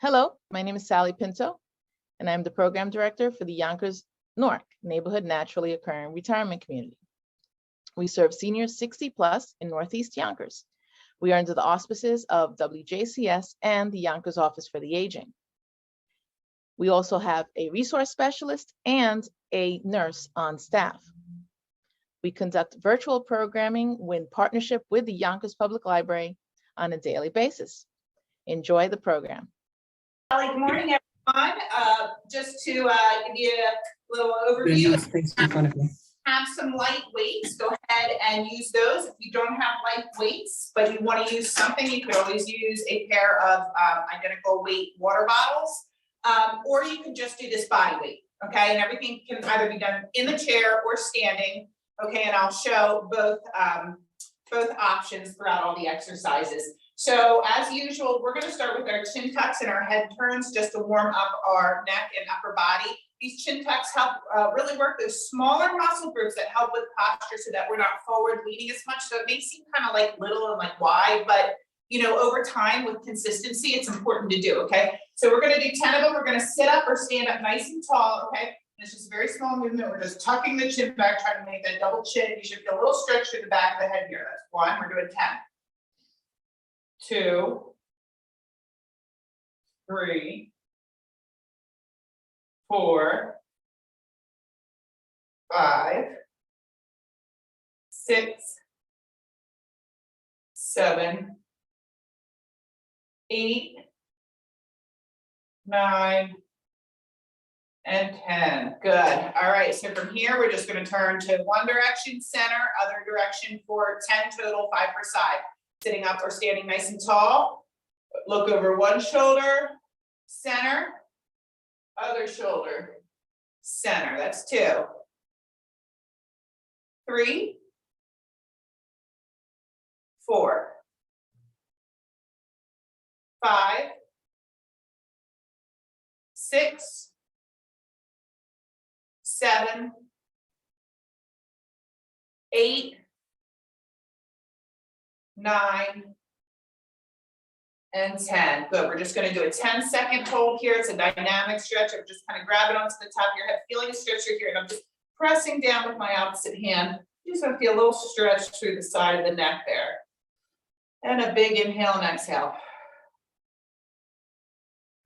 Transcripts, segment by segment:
Hello, my name is Sally Pinto, and I'm the Program Director for the Yonkers Newark Neighborhood Naturally Occurring Retirement Community. We serve seniors 60 plus in Northeast Yonkers. We are under the auspices of WJCS and the Yonkers Office for the Aging. We also have a resource specialist and a nurse on staff. We conduct virtual programming in partnership with the Yonkers Public Library on a daily basis. Enjoy the program. Good morning, everyone. Just to give you a little overview, have some light weights. Go ahead and use those. If you don't have light weights, but you want to use something, you could always use a pair of identical weight water bottles, or you can just do this body weight, okay? And everything can either be done in the chair or standing, okay? And I'll show both options throughout all the exercises. So as usual, we're going to start with our chin tucks and our head turns just to warm up our neck and upper body. These chin tucks help really work those smaller muscle groups that help with posture so that we're not forward leaning as much. So it may seem kind of like little and like wide, but you know, over time with consistency, it's important to do, okay? So we're going to do 10 of them. We're going to sit up or stand up nice and tall, okay? It's just a very small movement. We're just tucking the chin back, trying to make that double chin. You should feel a little stretch through the back of the head here. That's one. We're doing 10. 2, 3, 4, 5, 6, 7, 8, 9, and 10. Good. All right. So from here, we're just going to turn to one direction, center, other direction for 10 total, 5 per side. Sitting up or standing nice and tall. Look over one shoulder, center, other shoulder, center. That's 2. 3, 4, 5, 6, 7, 8, 9, and 10. Good. We're just going to do a 10-second hold here. It's a dynamic stretch. I'm just kind of grabbing onto the top of your head, feeling a stretch here, and I'm just pressing down with my opposite hand. You just want to feel a little stretch through the side of the neck there. And a big inhale and exhale.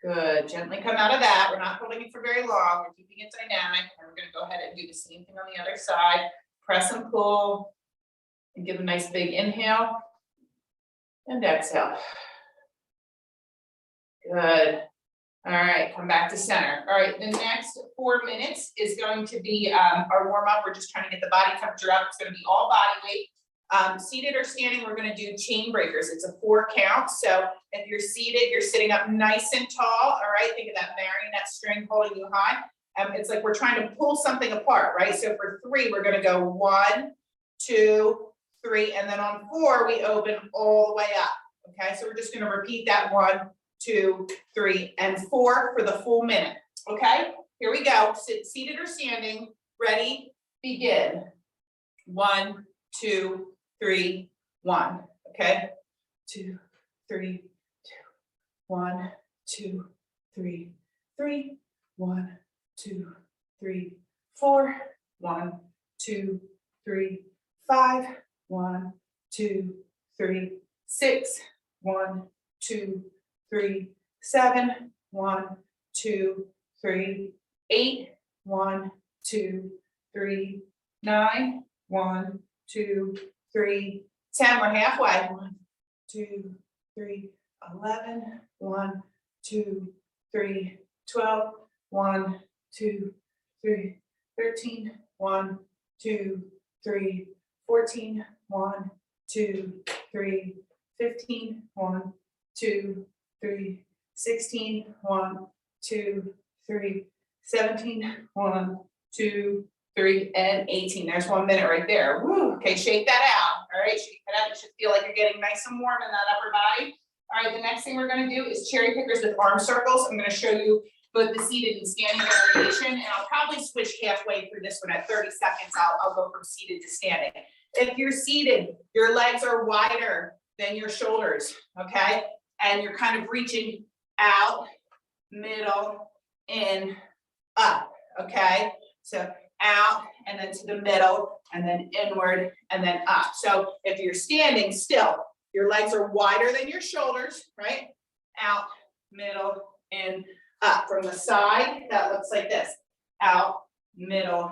Good. Gently come out of that. We're not holding it for very long. We're keeping it dynamic. And we're going to go ahead and do the same thing on the other side. Press and pull. And give a nice big inhale. And exhale. Good. All right, come back to center. All right, the next 4 minutes is going to be our warm up. We're just trying to get the body temperature up. It's going to be all body weight. Seated or standing, we're going to do chain breakers. It's a 4 count. So if you're seated, you're sitting up nice and tall. All right, think of that marionette string holding you high. It's like we're trying to pull something apart, right? So for 3, we're going to go 1, 2, 3, and then on 4, we open all the way up. Okay, so we're just going to repeat that 1, 2, 3, and 4 for the full minute. Okay, here we go. Sit seated or standing. Ready, begin. 1, 2, 3, 1. Okay, 2, 3, 2, 1, 2, 3, 3, 1, 2, 3, 4, 1, 2, 3, 5, 1, 2, 3, 6, 1, 2, 3, 7, 1, 2, 3, 8, 1, 2, 3, 9, 1, 2, 3, 10. We're halfway. 1, 2, 3, 11, 1, 2, 3, 12, 1, 2, 3, 13, 1, 2, 3, 14, 1, 2, 3, 15, 1, 2, 3, 16, 1, 2, 3, 17, 1, 2, 3, and 18. There's 1 minute right there. Woo. Okay, shake that out. All right, shake that out. You should feel like you're getting nice and warm in that upper body. All right, the next thing we're going to do is cherry pickers with arm circles. I'm going to show you both the seated and standing variation, and I'll probably switch halfway through this one at 30 seconds. I'll go from seated to standing. If you're seated, your legs are wider than your shoulders, okay? And you're kind of reaching out, middle, in, up, okay? So out, and then to the middle, and then inward, and then up. So if you're standing still, your legs are wider than your shoulders, right? Out, middle, in, up. From the side, that looks like this. Out, middle,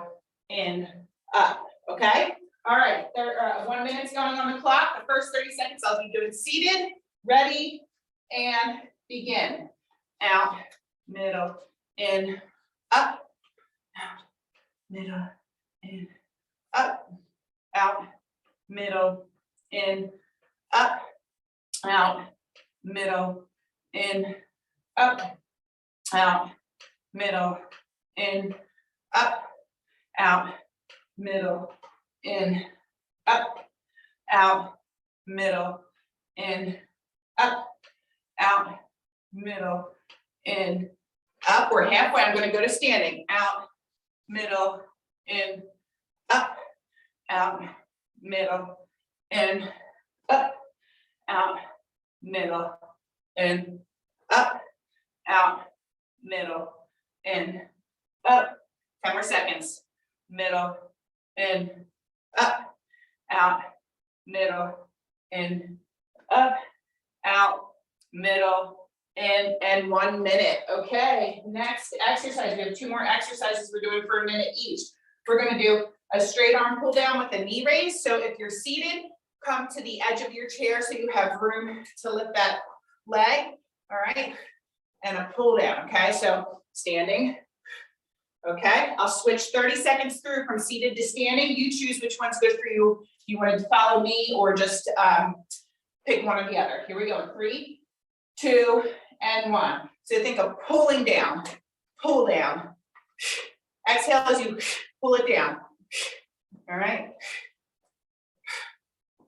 in, up, okay? All right, 1 minute's going on the clock. The first 30 seconds I'll be doing seated, ready, and begin. Out, middle, in, up, out, middle, in, up, out, middle, in, up, out, middle, in, up, out, middle, in, up, out, middle, in, up, out, middle, in, up, out, middle, in, up. We're halfway. I'm going to go to standing. Out, middle, in, up, out, middle, in, up, out, middle, in, up, out, middle, in, up. 10 more seconds. Middle, in, up, out, middle, in, up, out, middle, in, and 1 minute. Okay, next exercise. We have 2 more exercises we're doing for a minute each. We're going to do a straight arm pull down with a knee raise. So if you're seated, come to the edge of your chair so you have room to lift that leg. All right, and a pull down. Okay, so standing. Okay, I'll switch 30 seconds through from seated to standing. You choose which one's good for you. You want to follow me or just pick one or the other. Here we go. 3, 2, and 1. So think of pulling down, pull down. Exhale as you pull it down. All right.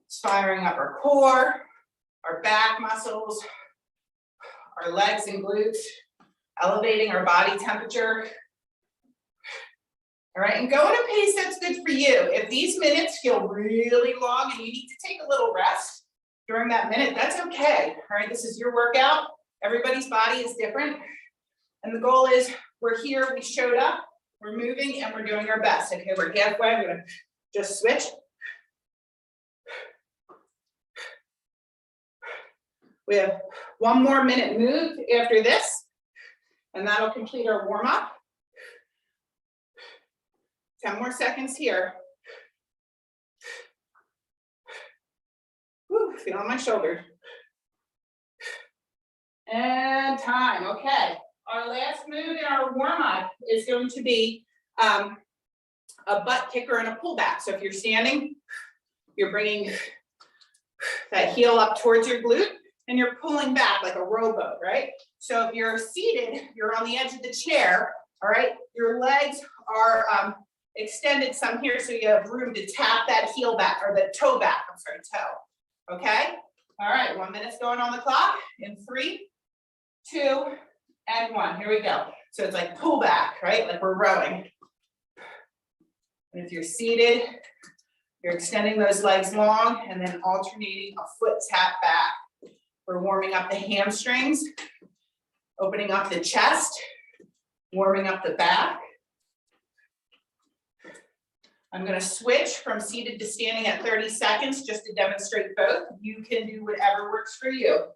It's firing up our core, our back muscles, our legs and glutes, elevating our body temperature. All right, and go at a pace that's good for you. If these minutes feel really long and you need to take a little rest during that minute, that's okay. All right, this is your workout. Everybody's body is different. And the goal is we're here, we showed up, we're moving, and we're doing our best. Okay, we're halfway. I'm gonna just switch. We have 1 more minute move after this, and that'll complete our warm-up. 10 more seconds here. Whew, feel on my shoulder. And time, okay. Our last move in our warm-up is going to be a butt kicker and a pullback. So if you're standing, you're bringing that heel up towards your glute and you're pulling back like a rowboat, right? So if you're seated, you're on the edge of the chair, all right? Your legs are extended some here so you have room to tap that heel back or the toe back, toe, okay? All right, 1 minute's going on the clock in 3, 2, and 1. Here we go. So it's like pull back, right? Like we're rowing. And if you're seated, you're extending those legs long and then alternating a foot tap back. We're warming up the hamstrings, opening up the chest, warming up the back. I'm going to switch from seated to standing at 30 seconds just to demonstrate both. You can do whatever works for you.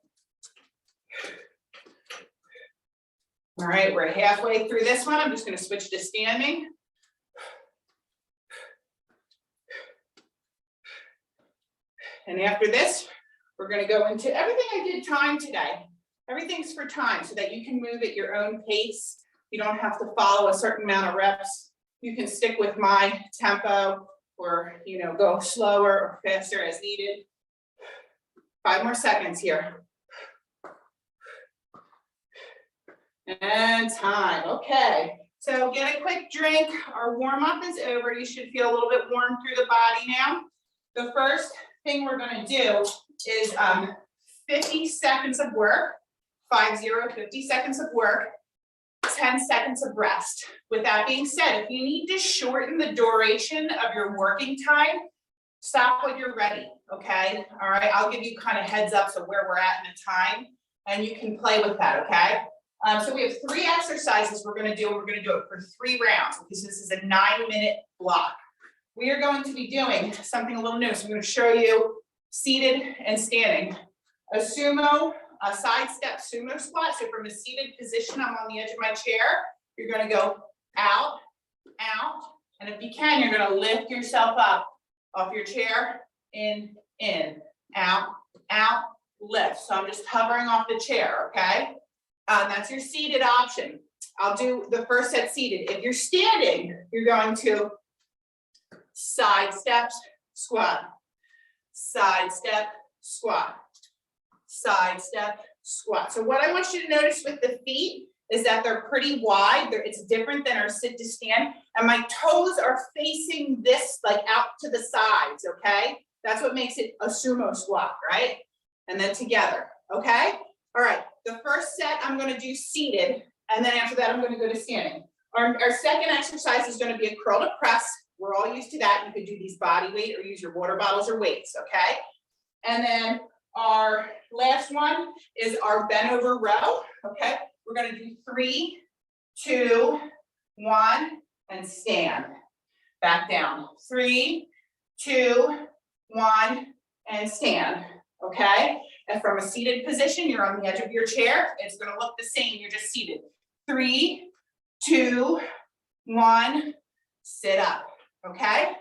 All right, we're halfway through this one. I'm just going to switch to standing. And after this, we're going to go into everything I did time today. Everything's for time so that you can move at your own pace. You don't have to follow a certain amount of reps. You can stick with my tempo or, go slower or faster as needed. 5 more seconds here. And time, okay. So get a quick drink. Our warm-up is over. You should feel a little bit warm through the body now. The first thing we're gonna do is 50 seconds of work, 50 seconds of work, 10 seconds of rest. With that being said, if you need to shorten the duration of your working time, stop when you're ready, okay? All right, I'll give you kind of heads up so where we're at in the time, and you can play with that, okay? So we have 3 exercises we're gonna do, and we're gonna do it for 3 rounds, because this is a 9-minute block. We are going to be doing something a little new, so I'm gonna show you seated and standing. A sumo, a side step sumo squat. So from a seated position, I'm on the edge of my chair. You're gonna go out, out, and if you can, you're gonna lift yourself up off your chair, in, out, out, lift. So I'm just hovering off the chair, okay? That's your seated option. I'll do the first set seated. If you're standing, you're going to side steps, squat, side step, squat, side step, squat. So what I want you to notice with the feet is that they're pretty wide. It's different than our sit to stand. And my toes are facing this, like out to the sides, okay? That's what makes it a sumo squat, right? And then together, okay? All right, the first set I'm gonna do seated, and then after that, I'm gonna go to standing. Our second exercise is gonna be a curl to press. We're all used to that. You could do these body weight or use your water bottles or weights, okay? And then our last one is our bent over row, okay? We're gonna do 3, 2, 1, and stand. Back down. 3, 2, 1, and stand, okay? And from a seated position, you're on the edge of your chair. It's gonna look the same, you're just seated. 3, 2, 1, sit up, okay?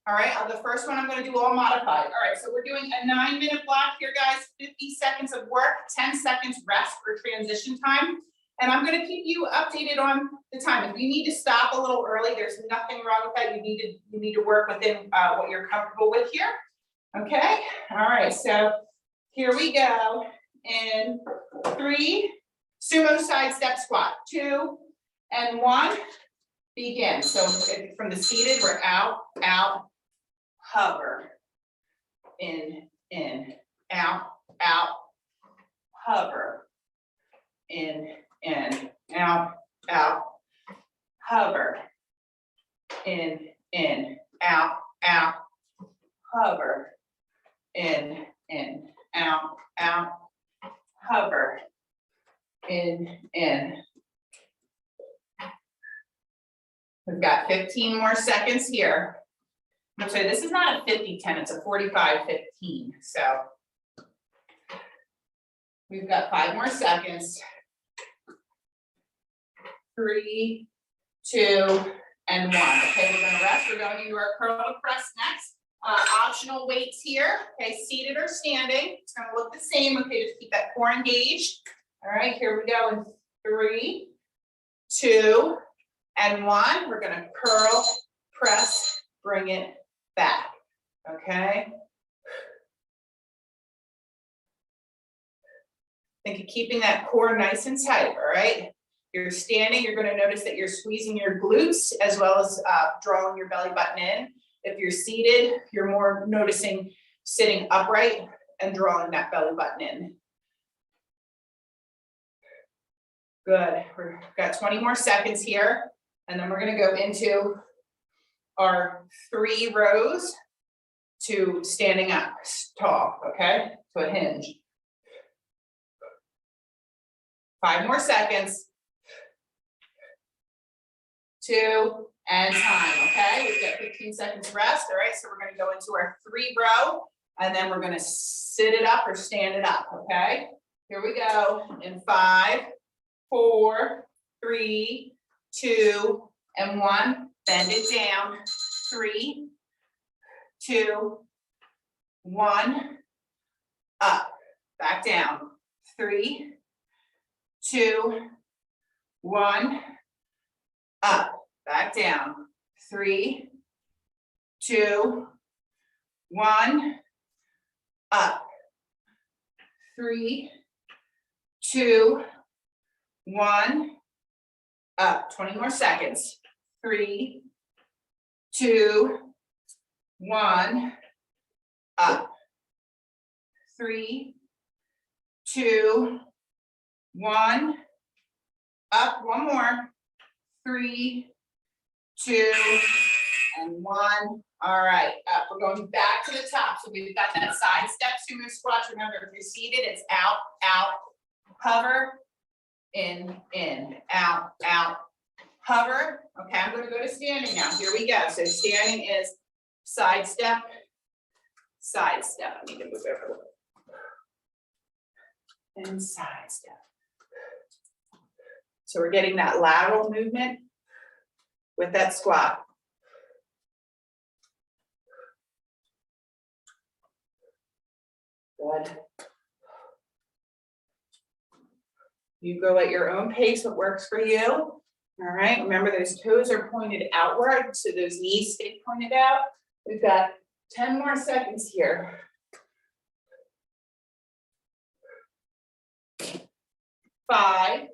All right, the first one I'm gonna do all modified. All right, so we're doing a 9-minute block here, guys, 50 seconds of work, 10 seconds rest for transition time. And I'm gonna keep you updated on the time. If you need to stop a little early, there's nothing wrong with that. You need to work within what you're comfortable with here. Okay, all right, so here we go. In 3, sumo side step squat, 2, and 1, begin. So from the seated, we're out, out, hover, in, out, out, hover, in, out, out, hover, in, out, out, hover, in, out, out, hover, in. We've got 15 more seconds here. I'm sorry, this is not a 50-10, it's a 45-15. So we've got 5 more seconds. 3, 2, and 1. Okay, we're gonna rest. We're going into our curl to press next. Optional weights here. Okay, seated or standing. It's gonna look the same. Okay, just keep that core engaged. All right, here we go in 3, 2, and 1. We're gonna curl, press, bring it back. Okay. Think of keeping that core nice and tight. All right. You're standing, you're going to notice that you're squeezing your glutes as well as drawing your belly button in. If you're seated, you're more noticing sitting upright and drawing that belly button in. Good. We've got 20 more seconds here, and then we're going to go into our 3 rows to standing up tall, okay, to a hinge. 5 more seconds. 2, and time, okay? We've got 15 seconds rest, all right? So we're gonna go into our 3 row, and then we're gonna sit it up or stand it up, okay? Here we go, in 5, 4, 3, 2, and 1. Bend it down, 3, 2, 1, up, back down, 3, 2, 1, up, back down, 3, 2, 1, up, 3, 2, 1, up. 20 more seconds. 3, 2, 1, up. 3, 2, 1, Up, one more. 3, 2, and 1. All right, up. We're going back to the top. So we've got that side step sumo squats. Remember, if you're seated, it's out, out, hover, in, out, out, hover. Okay, I'm going to go to standing now. Here we go. So standing is side step, side step. I need to move over. And side step. So we're getting that lateral movement with that squat. Good. You go at your own pace, what works for you. All right, remember those toes are pointed outward, so those knees stay pointed out. We've got 10 more seconds here. 5,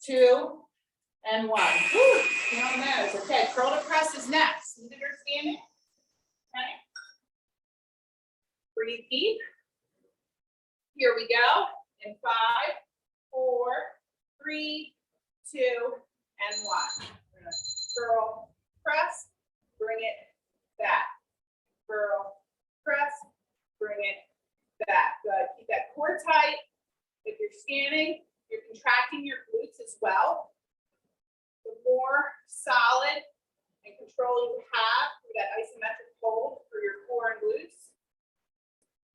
2, and 1. Whew, feeling those. Okay, curl to press is next. Seated or standing? Okay. Breathe deep. Here we go. In 5, 4, 3, 2, and 1. We're gonna curl, press, bring it back. Curl, press, bring it back. Good. Keep that core tight. If you're standing, you're contracting your glutes as well. The more solid and control you have through that isometric hold for your core and glutes,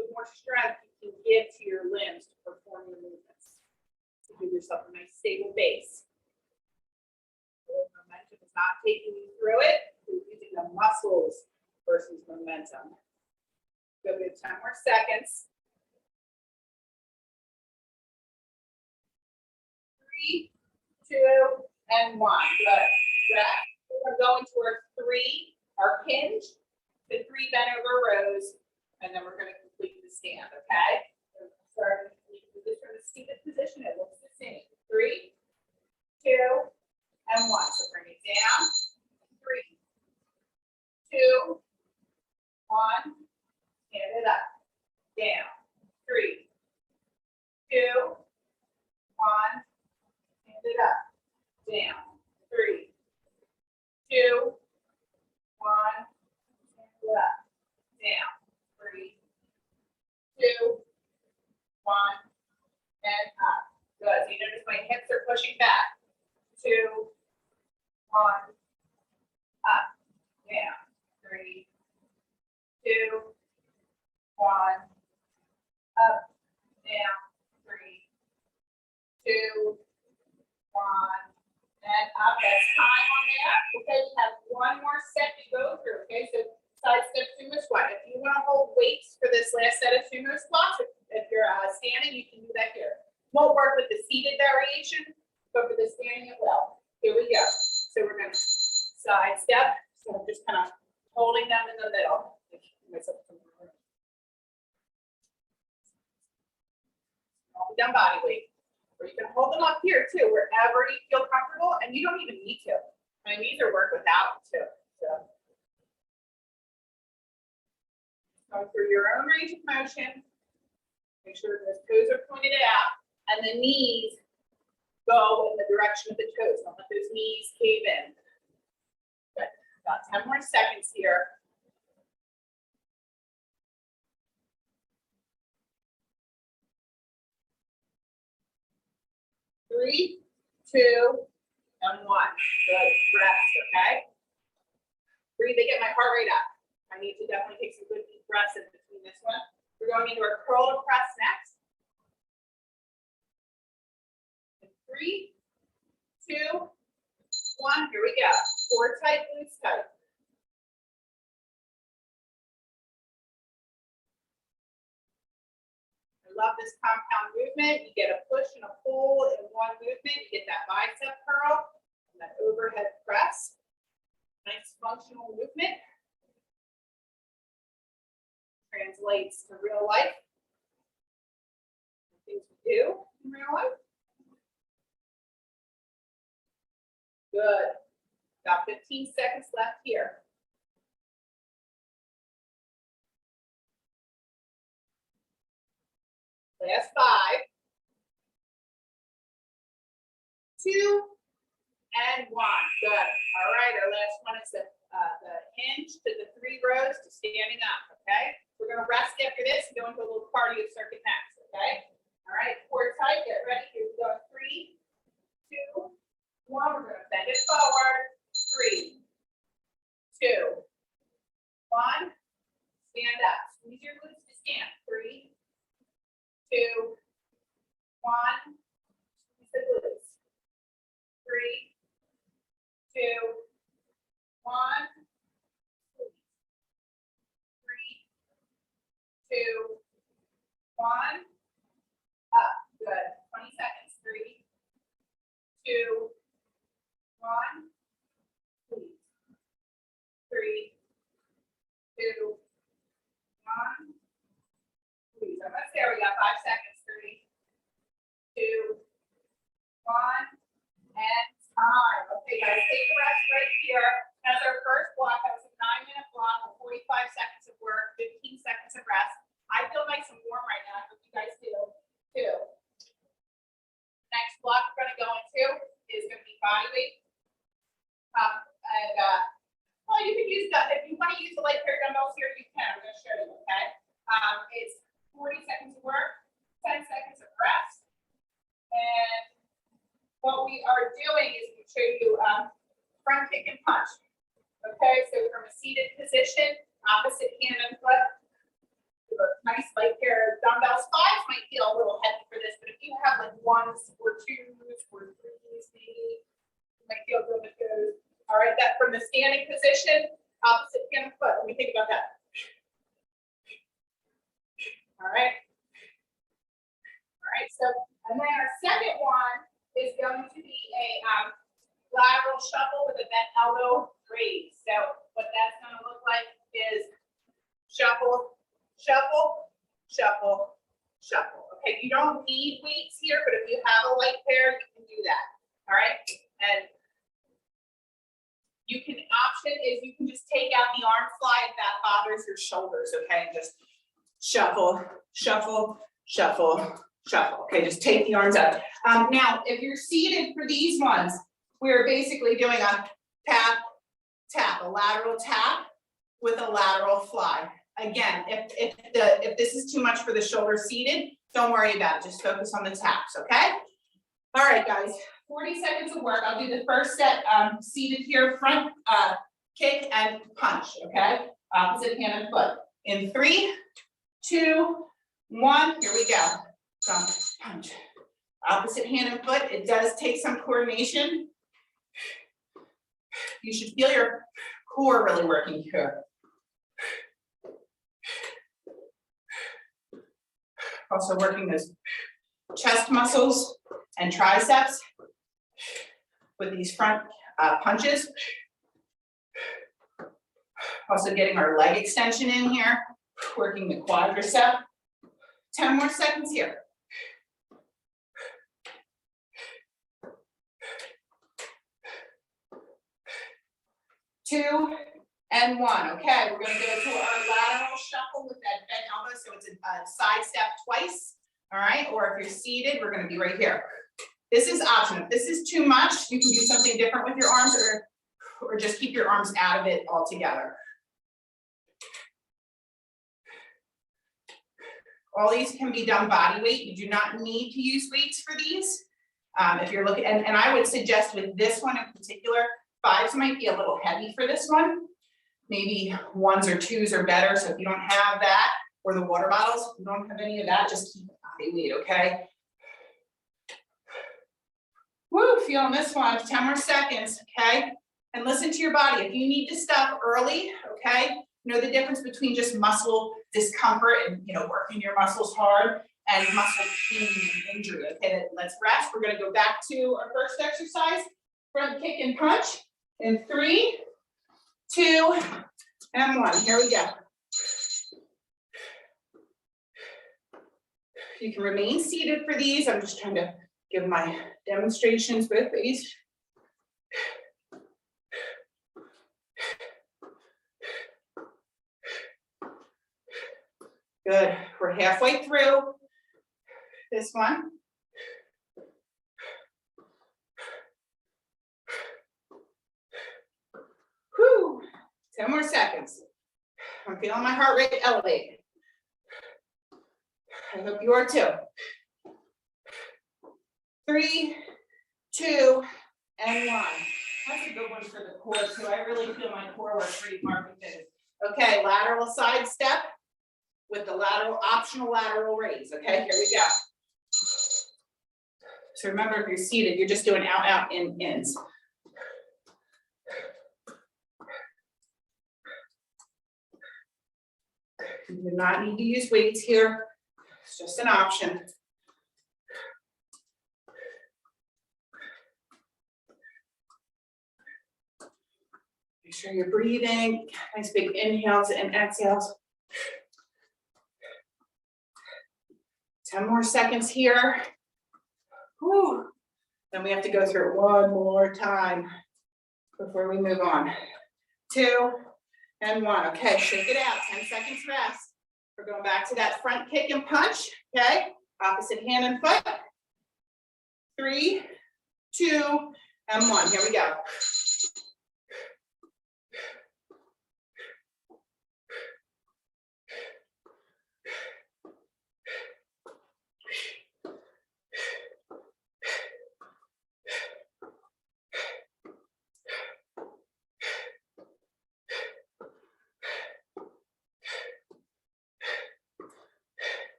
the more strength you can give to your limbs to perform your movements. To give yourself a nice stable base. Momentum is not taking you through it. You're using the muscles versus momentum. Go to 10 more seconds. 3, 2, and 1. Good. Rest. We're going towards 3, our hinge, to 3 bent over rows, and then we're going to complete the stand, okay? Start from the seated position, it looks the same. 3, 2, and 1. So bring it down. 3, 2, 1. Stand it up. Down. 3, 2, 1. Stand it up. Down. 3, 2, 1. Stand it up. Down. 3, 2, 1. And up. Good. So you notice my hips are pushing back. 2, 1. Up. Down. 3, 2, 1. Up. Down. 3, 2, 1. And up. That's time on there. Okay, we have one more set to go through. Okay, so side step sumo squat. If you want to hold weights for this last set of sumo squats, if you're standing, you can do that here. Won't work with the seated variation, but for the standing, it will. Here we go. So we're going to side step. So I'm just kind of holding them in the middle. All done body weight. Or you can hold them up here too, wherever you feel comfortable, and you don't even need to. My knees are work without too. So go through your own range of motion. Make sure those toes are pointed out, and the knees go in the direction of the toes. Don't let those knees cave in. Good. About 10 more seconds here. 3, 2, and 1. Good. Rest, okay? Breathe to get my heart rate up. I need to definitely take some good deep breaths in between this one. We're going into our curl to press next. 3, 2, 1. Here we go. Core tight, glutes tight. Love this compound movement. You get a push and a pull in one movement. You get that bicep curl and that overhead press. Nice functional movement. Translates to real life. Things we do in real life. Good. Got 15 seconds left here. Last 5, 2, and 1. Good. All right, our last one is the hinge to the 3 rows to standing up, okay? We're gonna rest after this and go into a little cardio circuit next, okay? All right, core tight, get ready. Here we go. 3, 2, 1. We're gonna bend it forward. 3, 2, 1. Stand up. Squeeze your glutes to stand. 3, 2, 1. Squeeze the glutes. 3, 2, 1. 3, 2, 1. Up. Good. 20 seconds. 3, 2, 1. Please. 3, 2, 1. Please. Almost there. We got 5 seconds. 3, 2, 1. And time. Okay, guys, take a rest right here. That's our first block. That was a 9-minute block with 45 seconds of work, 15 seconds of rest. I feel nice and warm right now. I hope you guys do too. Next block we're going to go into is going to be body weight. Well, you can use that. If you want to use the light pair dumbbells here, you can. I'm going to show you, okay? It's 40 seconds of work, 10 seconds of rest. And what we are doing is we show you front kick and punch. Okay, so from a seated position, opposite hand and foot. Nice light pair of dumbbells. 5s might feel a little heavy for this, but if you have like 1s or 2s or 3s, maybe you might feel good with those. All right, that from the standing position, opposite hand and foot. Let me think about that. All right. All right, so, and then our second one is going to be a lateral shuffle with a bent elbow raise. So what that's going to look like is shuffle, shuffle, shuffle, shuffle. Okay, you don't need weights here, but if you have a light pair, you can do that. All right, and you can option is you can just take out the arm fly if that bothers your shoulders. Okay, and just shuffle, shuffle, shuffle, shuffle. Okay, just take the arms out. Now, if you're seated for these ones, we're basically doing a tap, tap, a lateral tap with a lateral fly. Again, if this is too much for the shoulder seated, don't worry about it. Just focus on the taps, okay? All right, guys, 40 seconds of work. I'll do the first set seated here, front kick and punch, okay? Opposite hand and foot. In 3, 2, 1, here we go. Jump, punch. Opposite hand and foot. It does take some coordination. You should feel your core really working here. Also working those chest muscles and triceps with these front punches. Also getting our leg extension in here, working the quadricep. 10 more seconds here. 2 and 1. Okay, we're going to go to our lateral shuffle with that bent elbow. So it's a side step twice. All right, or if you're seated, we're going to be right here. This is optional. If this is too much, you can do something different with your arms, or just keep your arms out of it altogether. All these can be done body weight. You do not need to use weights for these. If you're looking, and I would suggest with this one in particular, 5s might be a little heavy for this one. Maybe 1s or 2s are better. So if you don't have that, or the water bottles, if you don't have any of that, just keep body weight, okay? Woo, feeling this one, 10 more seconds, okay? And listen to your body. If you need to stop early, okay? Know the difference between just muscle discomfort and, working your muscles hard and muscle pain and injury, okay? Let's rest. We're gonna go back to our first exercise, front kick and punch in 3, 2, and 1. Here we go. You can remain seated for these. I'm just trying to give my demonstrations both ways. Good. We're halfway through this one. 10 more seconds. I'm feeling my heart rate elevate. I hope you are too. 3, 2, and 1. That's a good one for the core too. I really feel my core work pretty hard with this. Okay, lateral side step with the lateral, optional lateral raise. Okay, here we go. So remember, if you're seated, you're just doing out, out, in, ins. You do not need to use weights here. It's just an option. Make sure you're breathing. Nice big inhales and exhales. 10 more seconds here. Whew. Then we have to go through it one more time before we move on. 2 and 1. Okay, shake it out. 10 seconds rest. We're going back to that front kick and punch. Okay, opposite hand and foot. 3, 2, and 1. Here we go.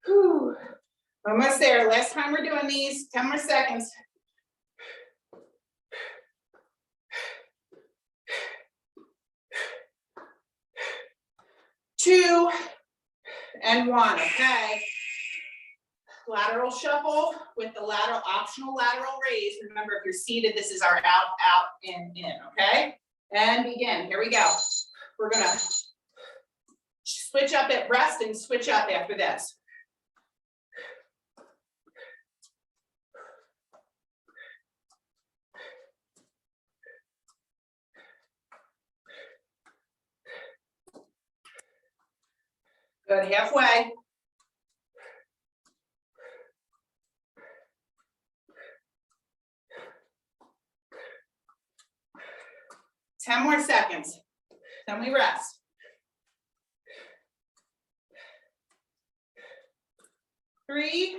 Whew. Almost there. Last time we're doing these. 10 more seconds. 2 and 1. Okay. Lateral shuffle with the lateral, optional lateral raise. Remember, if you're seated, this is our out, out, in. Okay. And begin. Here we go. We're gonna switch up at rest and switch up after this. Good, halfway. Ten more seconds. Then we rest. 3,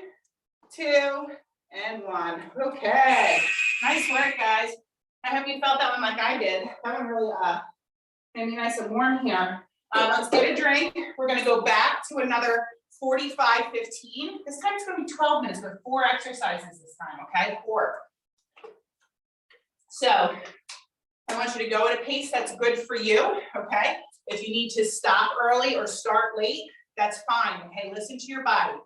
2, and 1. Okay. Nice work, guys. I hope you felt that one like I did. That one really made me nice and warm here. Let's get a drink. We're going to go back to another 45, 15. This time it's going to be 12 minutes with 4 exercises this time, okay? 4. So I want you to go at a pace that's good for you, okay? If you need to stop early or start late, that's fine, okay? Listen to your body.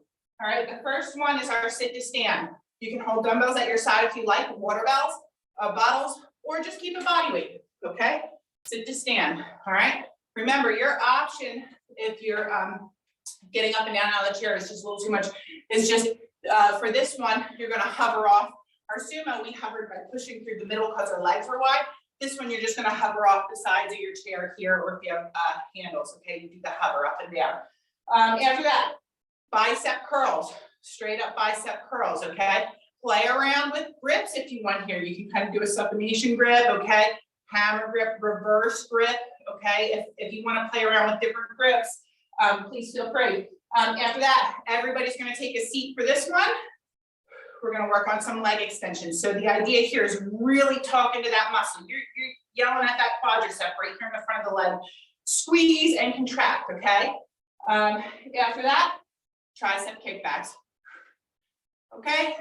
All right, the first one is our sit to stand. You can hold dumbbells at your side if you like, water bottles, or just keep a body weight, okay? Sit to stand, all right? Remember, your option, if you're getting up and down out of the chair, is just a little too much, is just, for this one, you're gonna hover off. Our sumo, we hovered by pushing through the middle because our legs were wide. This one, you're just gonna hover off the sides of your chair here, or if you have handles, okay, you do the hover up and down. After that, bicep curls, straight up bicep curls, okay? Play around with grips if you want here. You can kind of do a supination grip, okay? Hammer grip, reverse grip, okay? If you want to play around with different grips, please feel free. After that, everybody's going to take a seat for this one. We're going to work on some leg extensions. So the idea here is really talking to that muscle. You're yelling at that quadricep right here in the front of the leg. Squeeze and contract, okay? After that, tricep kickbacks. Okay?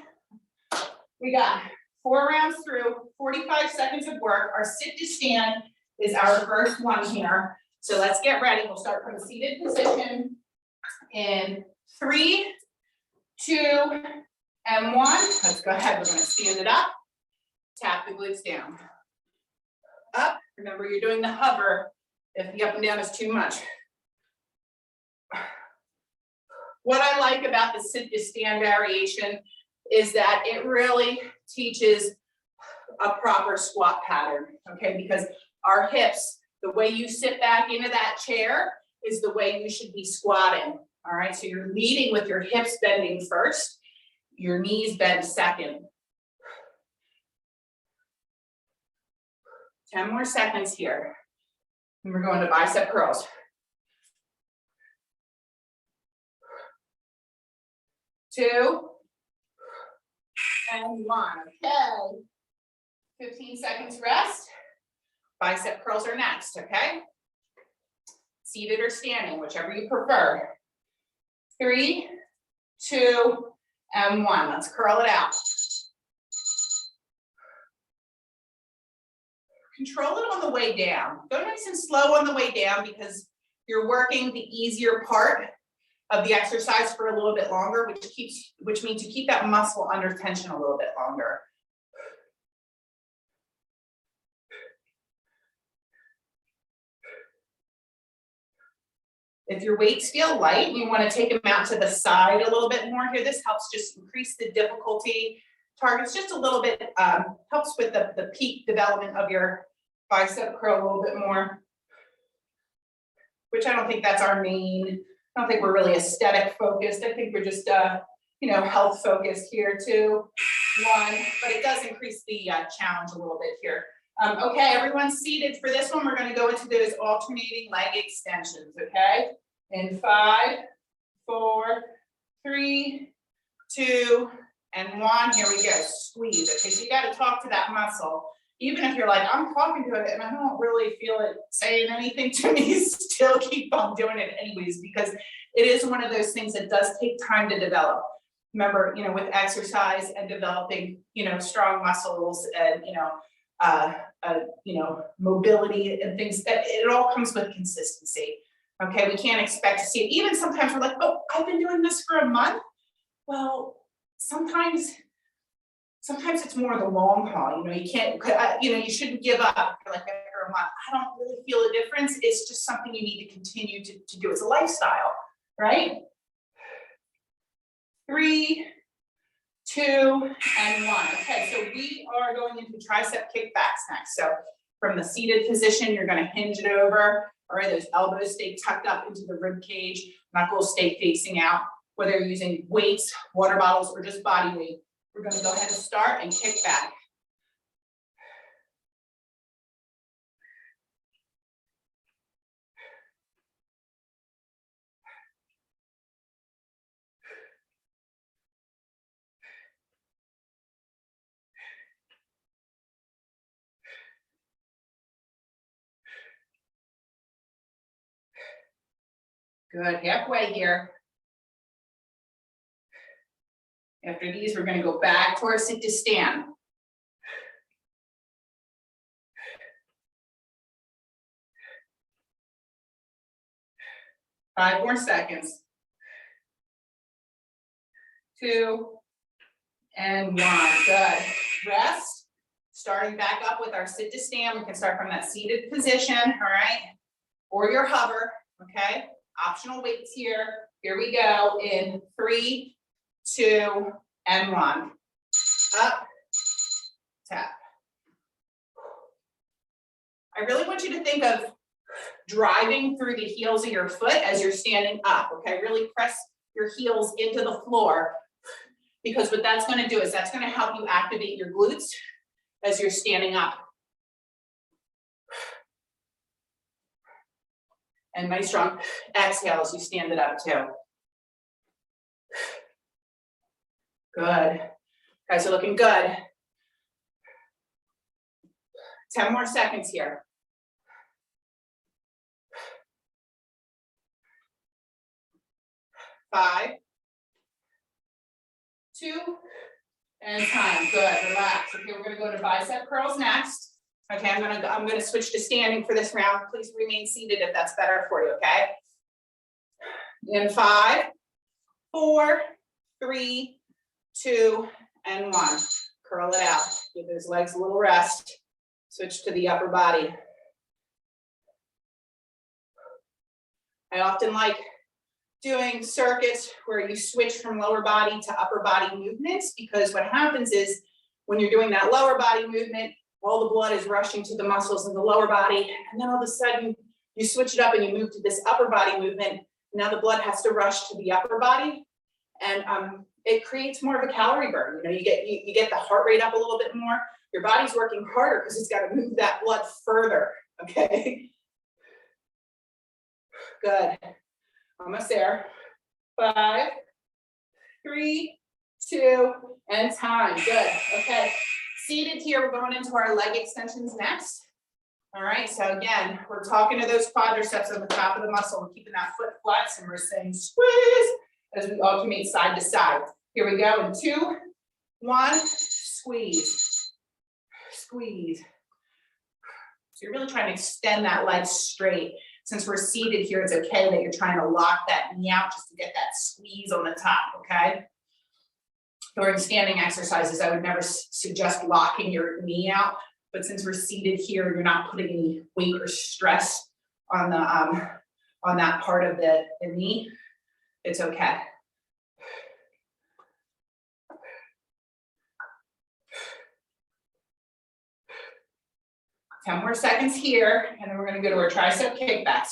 We got 4 rounds through, 45 seconds of work. Our sit to stand is our first one here. So let's get ready. We'll start from a seated position in 3, 2, and 1. Let's go ahead. We're going to stand it up. Tap the glutes down. Up. Remember, you're doing the hover if the up and down is too much. What I like about the sit to stand variation is that it really teaches a proper squat pattern, okay? Because our hips, the way you sit back into that chair is the way you should be squatting, all right? So you're leading with your hips bending first, your knees bend second. 10 more seconds here. And we're going to bicep curls. 2 and 1. Okay. 15 seconds rest. Bicep curls are next, okay? Seated or standing, whichever you prefer. 3, 2, and 1. Let's curl it out. Control it on the way down. Go nice and slow on the way down because you're working the easier part of the exercise for a little bit longer, which means you keep that muscle under tension a little bit longer. If your weights feel light, you want to take them out to the side a little bit more here. This helps just increase the difficulty. Targets just a little bit, helps with the peak development of your bicep curl a little bit more, which I don't think that's our main. I don't think we're really aesthetic focused. I think we're just, health focused here too. 1, but it does increase the challenge a little bit here. Okay, everyone's seated for this one. We're going to go into those alternating leg extensions. Okay, in 5, 4, 3, 2, and 1. Here we go. Squeeze. Okay, so you got to talk to that muscle. Even if you're like, I'm talking to it and I don't really feel it saying anything to me, still keep on doing it anyways, because it is one of those things that does take time to develop. Remember, with exercise and developing, strong muscles and, mobility and things, that it all comes with consistency. Okay, we can't expect to see it. Even sometimes we're like, oh, I've been doing this for a month. Well, sometimes it's more the long haul. You can't, you shouldn't give up. You're like, after a month, I don't really feel a difference. It's just something you need to continue to do. It's a lifestyle, right? 3, 2, and 1. Okay, so we are going into tricep kickbacks next. So from the seated position, you're going to hinge it over. All right, those elbows stay tucked up into the rib cage. Knuckles stay facing out. Whether you're using weights, water bottles, or just body weight, we're going to go ahead and start and kick back. Good, halfway here. After these, we're going to go back to our sit to stand. Five more seconds. 2, and 1. Good. Rest. Starting back up with our sit to stand. We can start from that seated position, all right? Or your hover, okay? Optional weights here. Here we go in 3, 2, and 1. Up, tap. I really want you to think of driving through the heels of your foot as you're standing up, okay? Really press your heels into the floor, because what that's going to do is that's going to help you activate your glutes as you're standing up. And nice strong exhale as you stand it up too. Good. Guys are looking good. 10 more seconds here. 5, 2, and time. Good. Relax. Okay, we're going to go to bicep curls next. Okay, I'm gonna switch to standing for this round. Please remain seated if that's better for you. Okay. In 5, 4, 3, 2, and 1. Curl it out. Give those legs a little rest. Switch to the upper body. I often like doing circuits where you switch from lower body to upper body movements, because what happens is when you're doing that lower body movement, all the blood is rushing to the muscles in the lower body, and then all of a sudden you switch it up and you move to this upper body movement. Now the blood has to rush to the upper body, and it creates more of a calorie burn. You get the heart rate up a little bit more, Your body's working harder because it's got to move that blood further, okay? Good. Almost there. 5, 3, 2, and time. Good. Okay. Seated here, we're going into our leg extensions next. All right. So again, we're talking to those quadriceps on the top of the muscle. We're keeping that foot flex, and we're saying squeeze as we alternate side to side. Here we go. In 2, 1, squeeze, squeeze. So you're really trying to extend that leg straight. Since we're seated here, it's okay that you're trying to lock that knee out just to get that squeeze on the top, okay? During standing exercises, I would never suggest locking your knee out, but since we're seated here, you're not putting any weight or stress on the on that part of the knee. It's okay. Ten more seconds here, and then we're going to go to our tricep kickbacks.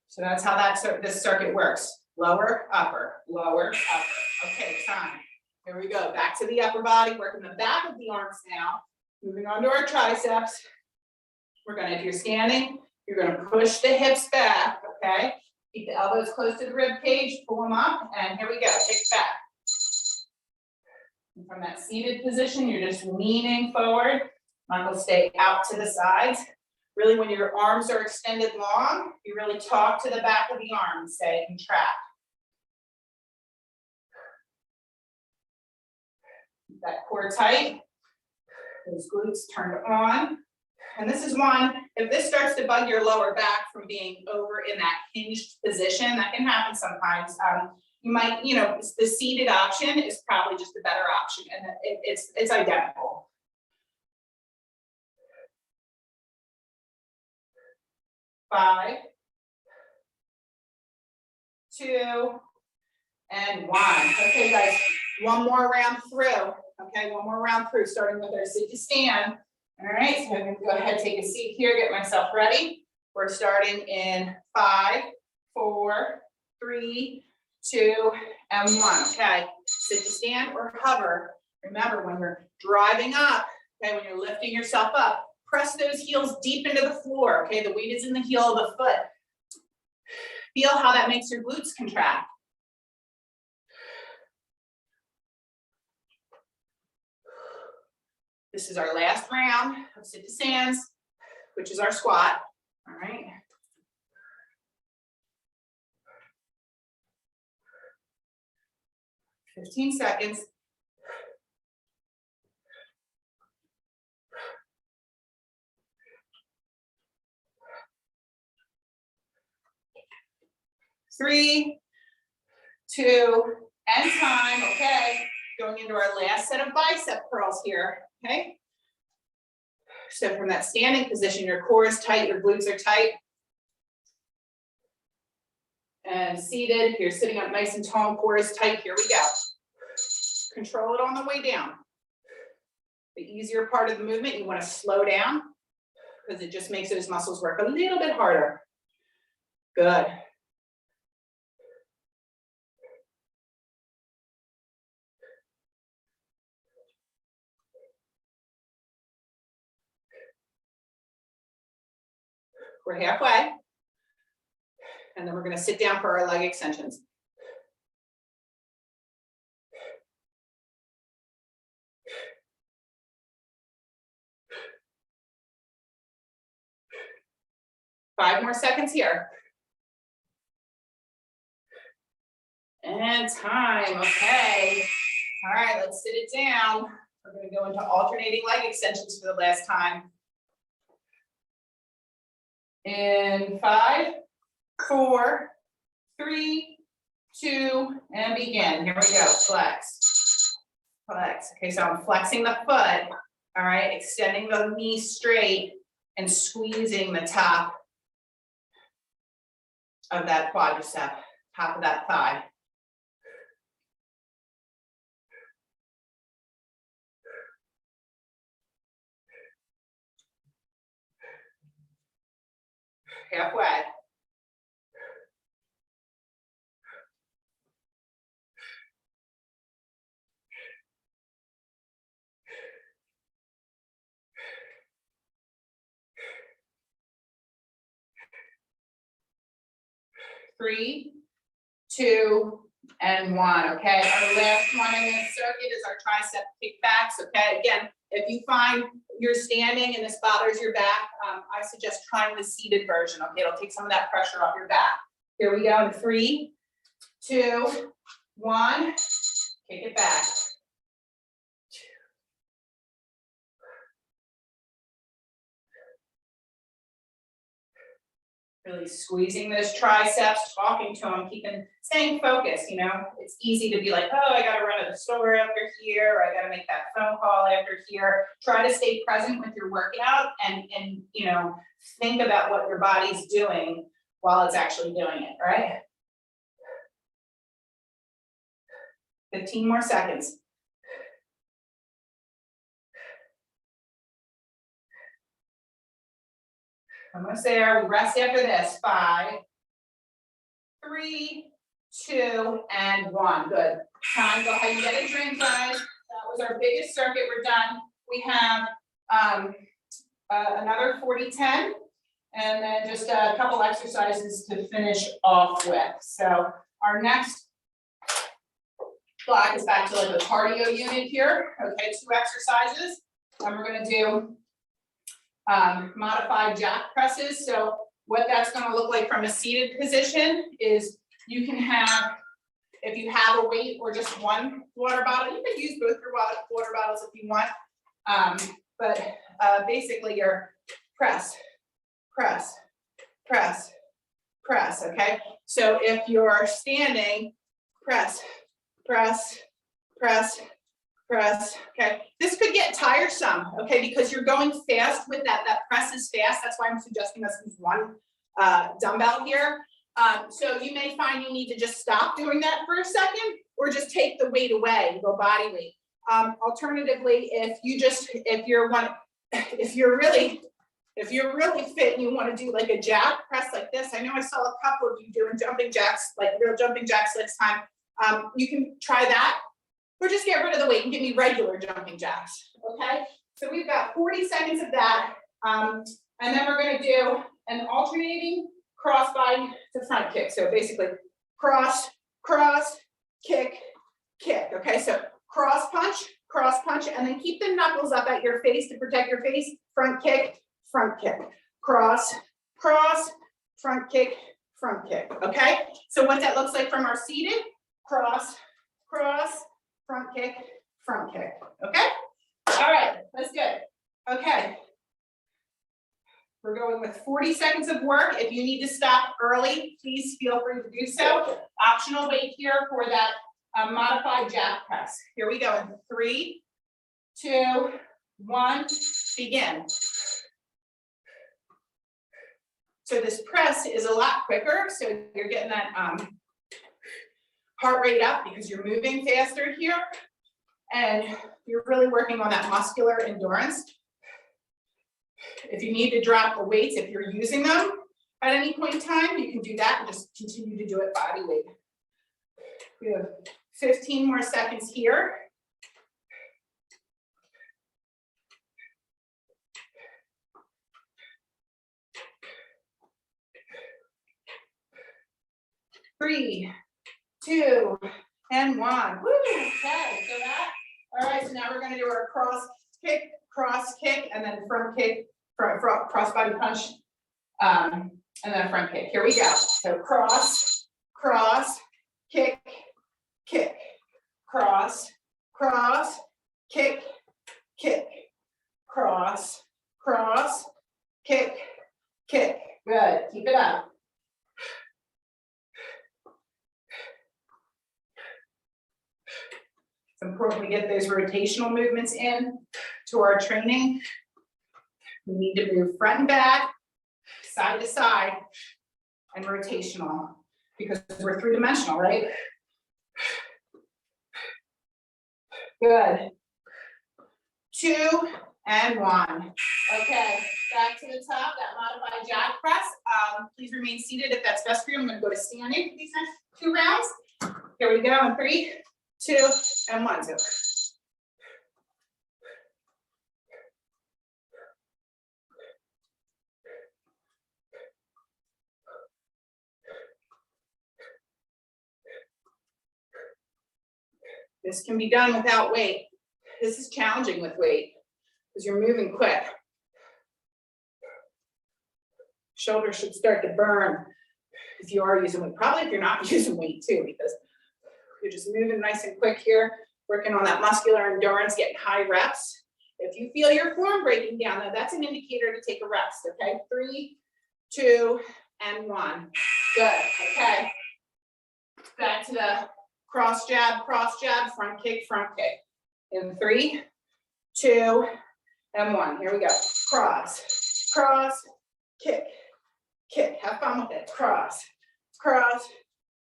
So that's how this circuit works. Lower, upper, lower, upper. Okay, time. Here we go. Back to the upper body, working the back of the arms now. Moving on to our triceps. We're going to, if you're standing, you're going to push the hips back, okay? Keep the elbows close to the rib cage, pull them up, and here we go. Kick back. And from that seated position, you're just leaning forward. Knuckles stay out to the sides. Really, when your arms are extended long, you really talk to the back of the arm and say, contract. Keep that core tight. Those glutes turned on. And this is one, if this starts to bug your lower back from being over in that hinged position, that can happen sometimes. You might, the seated option is probably just a better option, and it's identical. Five, 2, and 1. Okay, guys, one more round through. Okay, one more round through, starting with our sit to stand. All right, so I'm going to go ahead, take a seat here, get myself ready. We're starting in 5, 4, 3, 2, and 1. Okay, sit to stand or hover. Remember, when you're driving up, okay, when you're lifting yourself up, press those heels deep into the floor. Okay, the weight is in the heel of the foot. Feel how that makes your glutes contract. This is our last round of sit to stands, which is our squat. All right. $15 seconds. Three, 2, and time. Okay, going into our last set of bicep curls here. Okay, so from that standing position, your core is tight, your glutes are tight. And seated, you're sitting up nice and tall, core is tight. Here we go. Control it on the way down. The easier part of the movement, you want to slow down because it just makes those muscles work a little bit harder. Good. We're halfway. And then we're going to sit down for our leg extensions. Five more seconds here. And time, okay. All right, let's sit it down. We're going to go into alternating leg extensions for the last time. In 5, 4, 3, 2, and begin. Here we go, flex, flex. Okay, so I'm flexing the foot, all right, extending the knee straight and squeezing the top of that quadricep, top of that thigh. Halfway. 3, 2, and 1, okay? Our last one in this circuit is our tricep kickbacks, okay? Again, if you find you're standing and this bothers your back, I suggest trying the seated version, okay? It'll take some of that pressure off your back. Here we go in 3, 2, 1, kick it back. Really squeezing those triceps, talking to them, staying focused, you know? It's easy to be like, oh, I gotta run to the store after here, or I gotta make that phone call after here. Try to stay present with your workout and you know, think about what your body's doing while it's actually doing it, right? 15 more seconds. Almost there. We rest after this. 5, 3, 2, and 1. Good. Time. Go ahead and get a drink, guys. That was our biggest circuit. We're done. We have another 40-10, and then just a couple exercises to finish off with. So our next block is back to like a cardio unit here. Okay, 2 exercises. And we're going to do modified jack presses. So what that's going to look like from a seated position is you can have, if you have a weight or just one water bottle, you can use both your water bottles if you want. But basically you're press, press, press, press, okay? So if you're standing, press, press, press, press, okay? This could get tiresome, okay? Because you're going fast with that press is fast. That's why I'm suggesting us use one dumbbell here. So you may find you need to just stop doing that for a second or just take the weight away and go body weight. Alternatively, if you're really fit and you want to do like a jack press like this, I know I saw a couple of you doing jumping jacks, like real jumping jacks next time. You can try that, or just get rid of the weight and give me regular jumping jacks, okay? So we've got 40 seconds of that, and then we're gonna do an alternating cross body to front kick. So basically cross, cross, kick, kick, okay? So cross punch, and then keep the knuckles up at your face to protect your face, front kick, cross, cross, front kick, okay? So what that looks like from our seated, cross, cross, front kick, okay? All right, that's good. Okay. We're going with 40 seconds of work. If you need to stop early, please feel free to do so. Optional weight here for that modified jack press. Here we go in 3, 2, 1, begin. So this press is a lot quicker, so you're getting that heart rate up because you're moving faster here, and you're really working on that muscular endurance. If you need to drop the weights, if you're using them at any point in time, you can do that and just continue to do it body weight. We have 15 more seconds here. Three, 2, and 1. Woo! Okay, so that. All right, so now we're going to do our cross kick, and then front kick, front cross body punch, and then a front kick. Here we go. So cross, cross, kick, kick, cross, cross, kick, kick, cross, cross, kick, kick. Good. Keep it up. It's important we get those rotational movements in to our training. We need to move front and back, side to side, and rotational because we're 3-dimensional, right? Good. 2 and 1. Okay, back to the top, that modified jack press. Please remain seated if that's best for you. I'm going to go to standing for these next 2 rounds. Here we go in 3, 2, and 1. So. This can be done without weight. This is challenging with weight because you're moving quick. Shoulders should start to burn if you are using weight. Probably if you're not using weight too, because you're just moving nice and quick here, working on that muscular endurance, getting high reps. If you feel your form breaking down, though, that's an indicator to take a rest, okay? 3, 2, and 1. Good, okay. Back to the cross jab, front kick, in 3, 2, and 1. Here we go. Cross, cross, kick, kick. Have fun with it. Cross, cross,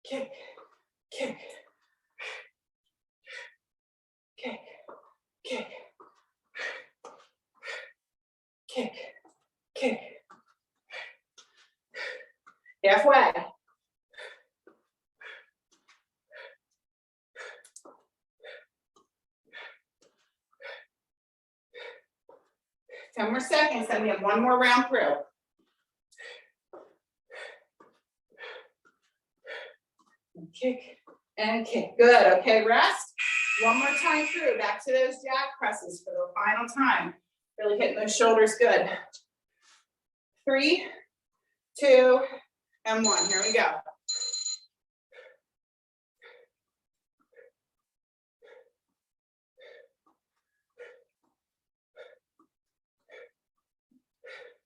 kick, kick, kick, kick, kick, kick. Halfway. Ten more seconds, then we have one more round through. And kick and kick. Good. Okay, rest. One more time through. Back to those jack presses for the final time. Really hitting those shoulders good. 3, 2, and 1. Here we go.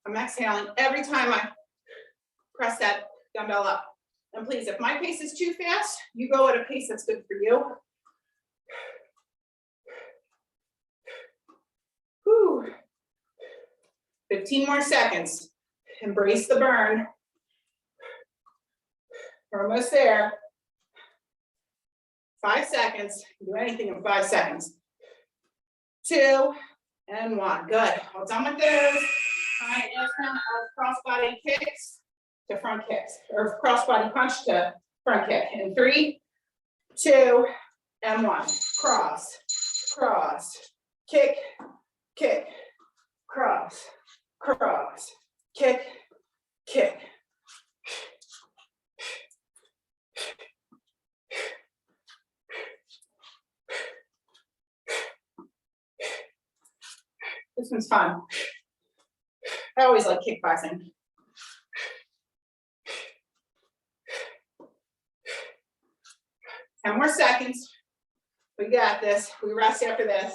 I'm exhaling every time I press that dumbbell up. And please, if my pace is too fast, you go at a pace that's good for you. Whew. 15 more seconds. Embrace the burn. We're almost there. 5 seconds. Do anything in 5 seconds. 2, and 1. Good. All done with those. All right, now from crossbody kicks to front kicks, or crossbody punch to front kick. In 3, 2, and 1. Cross, cross, kick, kick, cross, cross, kick, kick. This one's fun. I always like kickboxing. Ten more seconds. We got this. We rest after this.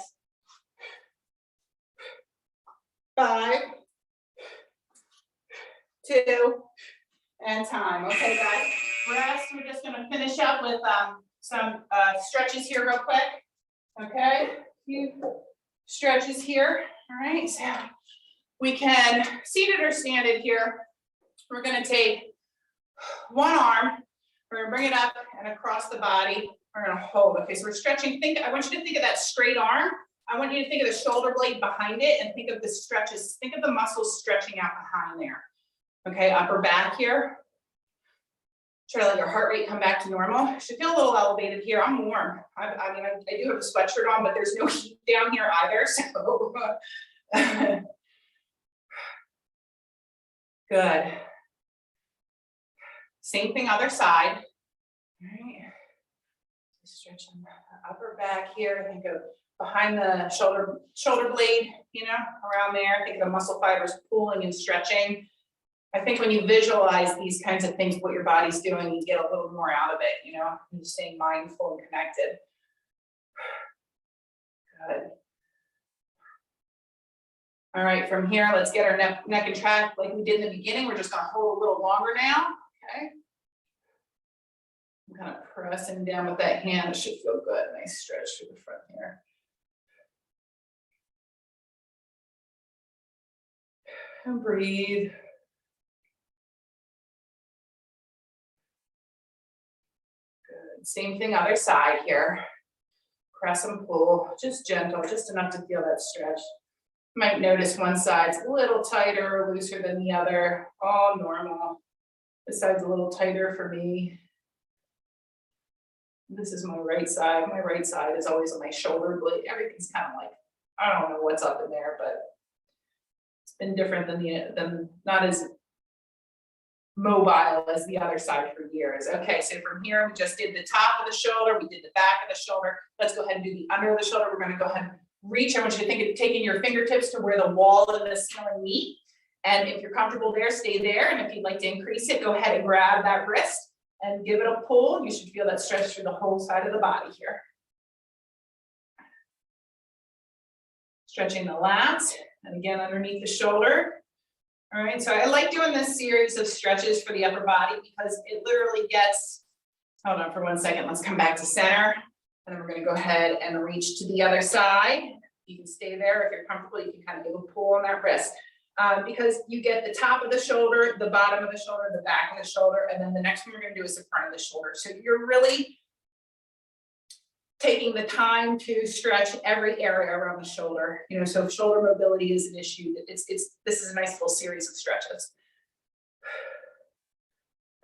5, 2, and time. Okay, guys. Rest. We're just going to finish up with some stretches here real quick. Okay. A few stretches here. All right. So we can seated or standing here. We're going to take one arm. We're going to bring it up and across the body. We're going to hold. Okay, so we're stretching. I want you to think of that straight arm. I want you to think of the shoulder blade behind it and think of the stretches. Think of the muscles stretching out behind there. Okay, upper back here. Try to let your heart rate come back to normal. You should feel a little elevated here. I'm warm. I mean, I do have a sweatshirt on, but there's no heat down here either. So good. Same thing, other side. All right. Stretching the upper back here. Think of behind the shoulder blade, you know, around there. Think of the muscle fibers pulling and stretching. I think when you visualize these kinds of things, what your body's doing, you get a little more out of it, you know, you're staying mindful and connected. Good. All right, from here, let's get our neck and track like we did in the beginning. We're just gonna hold a little longer now, okay? I'm kind of pressing down with that hand. It should feel good. Nice stretch through the front here. And breathe. Good. Same thing, other side here. Press and pull, just gentle, just enough to feel that stretch. You might notice one side's a little tighter or looser than the other. All normal. This side's a little tighter for me. This is my right side. My right side is always on my shoulder blade. Everything's kind of like, I don't know what's up in there, but it's been different than not as mobile as the other side for years. Okay, so from here, we just did the top of the shoulder, we did the back of the shoulder. Let's go ahead and do the under of the shoulder. We're gonna go ahead and reach. I want you to think of taking your fingertips to where the wall and the ceiling meet. And if you're comfortable there, stay there. And if you'd like to increase it, go ahead and grab that wrist and give it a pull. You should feel that stretch through the whole side of the body here. Stretching the lats, and again, underneath the shoulder. All right, so I like doing this series of stretches for the upper body because it literally gets, hold on for 1 second, let's come back to center. And then we're gonna go ahead and reach to the other side. You can stay there. If you're comfortable, you can kind of give a pull on that wrist. Because you get the top of the shoulder, the bottom of the shoulder, the back of the shoulder, and then the next one we're gonna do is the front of the shoulder. So you're really taking the time to stretch every area around the shoulder. You know, so if shoulder mobility is an issue, this is a nice little series of stretches.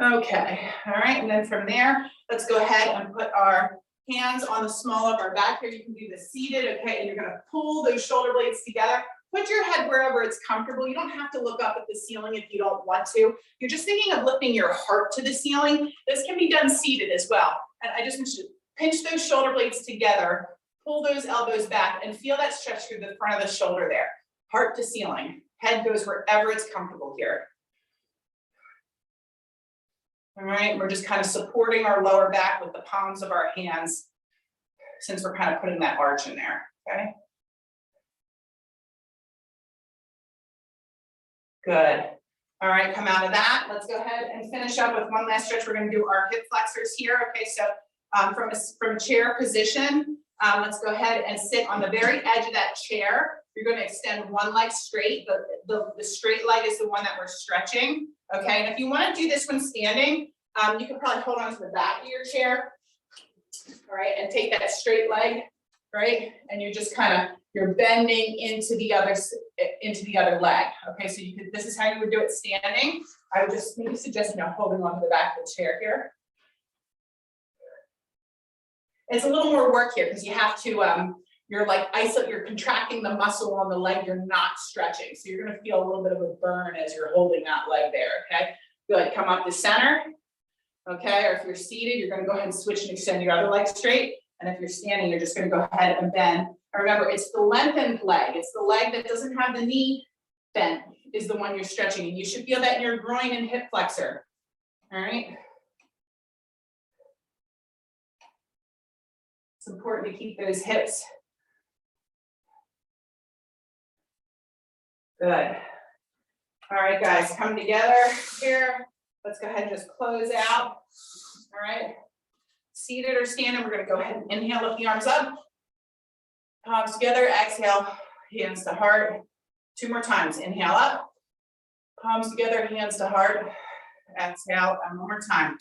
Okay, all right, and then from there, let's go ahead and put our hands on the small of our back here. You can do this seated, okay, and you're gonna pull those shoulder blades together. Put your head wherever it's comfortable. You don't have to look up at the ceiling if you don't want to. You're just thinking of lifting your heart to the ceiling. This can be done seated as well. And I just want you to pinch those shoulder blades together, pull those elbows back, and feel that stretch through the front of the shoulder there. Heart to ceiling. Head goes wherever it's comfortable here. All right, we're just kind of supporting our lower back with the palms of our hands since we're kind of putting that arch in there, okay? Good. All right, come out of that. Let's go ahead and finish up with one last stretch. We're gonna do our hip flexors here, okay? So from a chair position, let's go ahead and sit on the very edge of that chair. You're going to extend one leg straight. The straight leg is the one that we're stretching. Okay, and if you want to do this when standing, you can probably hold on to the back of your chair. All right, and take that straight leg, right? And you're just you're bending into the other leg. Okay, so you could. This is how you would do it standing. I would just maybe suggest holding on to the back of the chair here. It's a little more work here because you have to, you're contracting the muscle on the leg, you're not stretching. So you're gonna feel a little bit of a burn as you're holding that leg there, okay? Good, come up to center, okay? Or if you're seated, you're gonna go ahead and switch and extend your other leg straight. And if you're standing, you're just gonna go ahead and bend. And remember, it's the lengthened leg. It's the leg that doesn't have the knee bent is the one you're stretching. And you should feel that in your groin and hip flexor, all right? It's important to keep those hips. Good. All right, guys, come together here. Let's go ahead and just close out. All right. Seated or standing, we're going to go ahead and inhale, lift the arms up. Palms together, exhale, hands to heart. 2 more times. Inhale up. Palms together, hands to heart. Exhale, and 1 more time.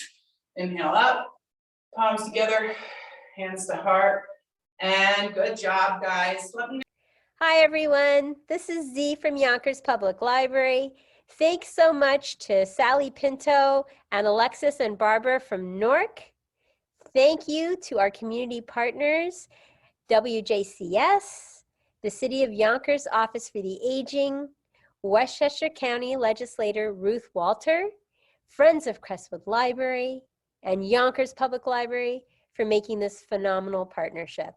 Inhale up. Palms together. Hands to heart, and good job, guys. Let me know. Hi, everyone. This is Z from Yonkers Public Library. Thanks so much to Sally Pinto and Alexis and Barbara from Newark. Thank you to our community partners, WJCS, the City of Yonkers Office for the Aging, Westchester County Legislator Ruth Walter, Friends of Crestwood Library, and Yonkers Public Library for making this phenomenal partnership.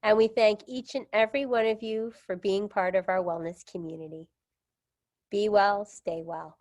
And we thank each and every one of you for being part of our wellness community. Be well, stay well.